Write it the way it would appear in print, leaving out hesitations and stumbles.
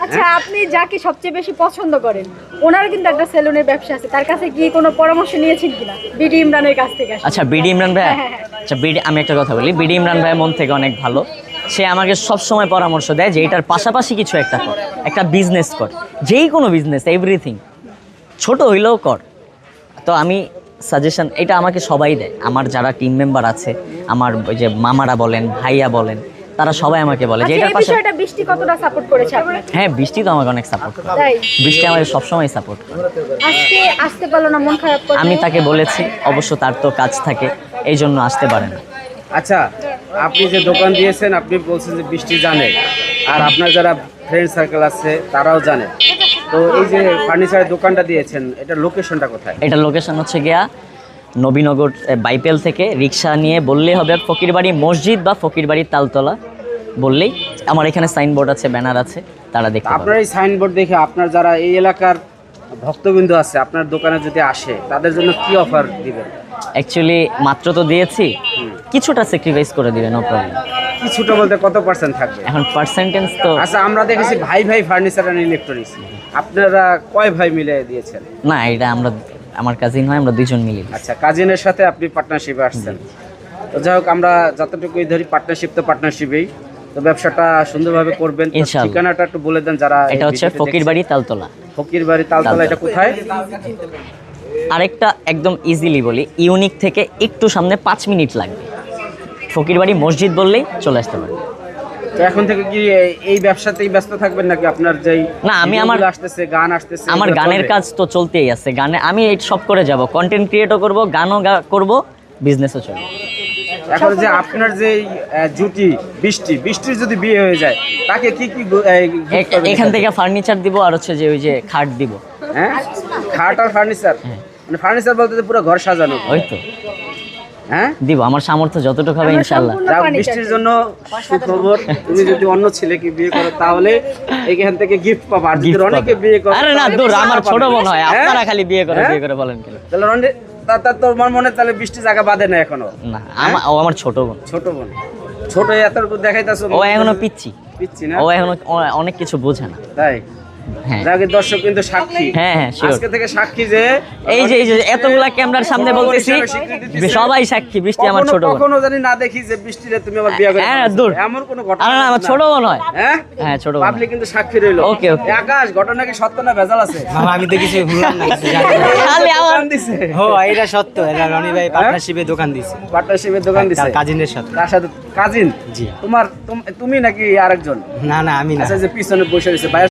আচ্ছা আপনি যাকে সবচেয়ে বেশি পছন্দ করেন ওনার কিন্তু একটা সেলুনের ব্যবসা আছে, তার কাছে কি কোনো পরামর্শ নিয়েছেন কিনা বিডি ইমরানের কাছ থেকে? আচ্ছা বিডি ইমরান ভাই, হ্যাঁ। আচ্ছা বিডি, আমি একটা কথা বলি, বিডি ইমরান ভাই মন থেকে অনেক ভালো। সে আমাকে সব সময় পরামর্শ দেয় যে এটার পাশাপাশি কিছু একটা কর, একটা বিজনেস কর, যেই কোনো বিজনেস, এভরিথিং ছোট হইলেও কর। তো আমি সাজেশন এটা আমাকে সবাই দেয়, আমার যারা টিম মেম্বার আছে, আমার ওই যে মামারা বলেন, ভাইয়া বলেন, তারা সবাই আমাকে বলে যে আচ্ছা, এটার এই পাশে। বিষয়টা বৃষ্টি কতটা সাপোর্ট করেছে আপনাকে? হ্যাঁ বৃষ্টি তো আমাকে অনেক সাপোর্ট করে, তাই বৃষ্টি আমাকে সবসময় সাপোর্ট করে। আজকে আসতে পারলো না, মন খারাপ করে? আমি তাকে বলেছি, অবশ্য তার তো কাজ থাকে, এই জন্য আসতে পারে না। আচ্ছা, আপনি যে দোকান দিয়েছেন, আপনি বলছেন যে বৃষ্টি জানে, আর আপনার যারা ফ্রেন্ড সার্কেল আছে তারাও জানে। তো এই যে ফার্নিচারের দোকানটা দিয়েছেন, এটা লোকেশনটা কোথায়? এটা লোকেশন হচ্ছে গিয়া নবীনগর বাইপেল থেকে রিক্সা নিয়ে বললেই হবে ফকিরবাড়ি মসজিদ বা ফকিরবাড়ির তালতলা বললেই, আমার এখানে সাইনবোর্ড আছে, ব্যানার আছে, তারা দেখতে আপনার এই সাইনবোর্ড দেখে আপনার যারা এই এলাকার ভক্তবৃন্দ আছে আপনার দোকানে যদি আসে, তাদের জন্য কি অফার দিবেন? অ্যাকচুয়ালি মাত্র তো দিয়েছি, কিছুটা স্যাক্রিফাইস করে দিবে, নো প্রবলেম। কিছুটা বলতে কত পার্সেন্ট থাকবে? এখন পার্সেন্টেজ তো আচ্ছা, আমরা দেখেছি ভাই ভাই ফার্নিচার অ্যান্ড ইলেকট্রনিক্স, আপনারা কয় ভাই মিলে দিয়েছেন? না, এটা আমরা, আমার কাজিন হয়, আমরা দুজন মিলে দিই। আচ্ছা, কাজিনের সাথে আপনি পার্টনারশিপে আসছেন। তো যাই হোক, আমরা যতটুকুই ধরি পার্টনারশিপ তো পার্টনারশিপেই, তো ব্যবসাটা সুন্দরভাবে করবেন। তো ইনশাআল্লাহ। ঠিকানাটা একটু বলে দেন যারা এটা হচ্ছে ফকিরবাড়ি তালতলা। ফকিরবাড়ি তালতলা, এটা কোথায়? আরেকটা একদম ইজিলি বলি, ইউনিক থেকে একটু সামনে 5 মিনিট লাগবে, ফকিরবাড়ি মসজিদ বললেই চলে আসতে পারে। তো এখন থেকে কি এই ব্যবসাতেই ব্যস্ত থাকবেন নাকি আপনার যেই না, আমি আমার ভিডিওগুলো আসতেছে, গান আসতেছে, আমার এগুলো গানের চলবে? কাজ তো চলতেই আছে, গানে আমি এই সব করে যাব, কন্টেন্ট ক্রিয়েটও করব, গানও করব, বিজনেসও চলবে। এখন যে আপনার যে জুটি বৃষ্টির যদি বিয়ে হয়ে যায়, তাকে কি কি gift করবেন? এখান থেকে ফার্নিচার দিব, আর হচ্ছে যে ওই যে খাট দিব। হ্যাঁ, খাট আর ফার্নিচার, মানে ফার্নিচার বলতে তো পুরো ঘর সাজানো। ওই তো হ্যাঁ, দিব, আমার সামর্থ্য যতটুকু হবে আমরা ইনশাআল্লাহ। সম্পূর্ণ যাক, furniture বৃষ্টির জন্য সুখবর, তুমি যদি অন্য ছেলেকে বিয়ে করো তাহলে এখান থেকে গিফট পাবা, আর যদি Gift রনিকে পাবে। বিয়ে করো আরে না তাহলে দূর, টাকা আমার পাবে। ছোট বোন হয়, হ্যাঁ? আপনারা খালি বিয়ে করে হ্যাঁ? বিয়ে করে বলেন কেন? তাহলে রনি, তোমার মনে তাহলে বৃষ্টি জায়গা বাঁধে না এখনো? না, ও আমার ছোট বোন, ছোট বোন, ছোট এতটুকু দেখাইতেছো, ও এখনো পিচ্ছি, পিচ্ছি না? ও এখনো অনেক কিছু বোঝে না। তাই? হ্যাঁ যাকে দর্শক কিন্তু সাক্ষী, হ্যাঁ হ্যাঁ শিওর। আজকে থেকে সাক্ষী যে এই যে এতগুলা ক্যামেরার সামনে বড় বোন বলতেছি, হিসেবে স্বীকৃতি দিছে। সবাই সাক্ষী, বৃষ্টি আমার ছোট বোন। কখনো জানি না দেখি যে বৃষ্টিরে তুমি আবার বিয়ে করে হ্যাঁ, ফেলেছো। দূর। এমন কোনো ঘটনা আরে না, আমার না। ছোট বোন হয়। হ্যাঁ, হ্যাঁ ছোট বোন পাবলিক কিন্তু সাক্ষী রইলো। ওকে, ওকে। আকাশ, ঘটনা কি সত্য না ভেজাল আছে? মামা আমি তো কিছু ভুললাম না, কিছু জানি না। খালি আমার দোকান দিছে, ও এটা সত্য, এটা রনি ভাই পার্টনারশিপে দোকান দিছে পার্টনারশিপের দোকান দিছে তার কাজিনের সাথে। তার সাথে কাজিন? জি। তুমি নাকি আরেকজন? না না আমি না, আচ্ছা, যে পিছনে বসে রয়েছে ভাই,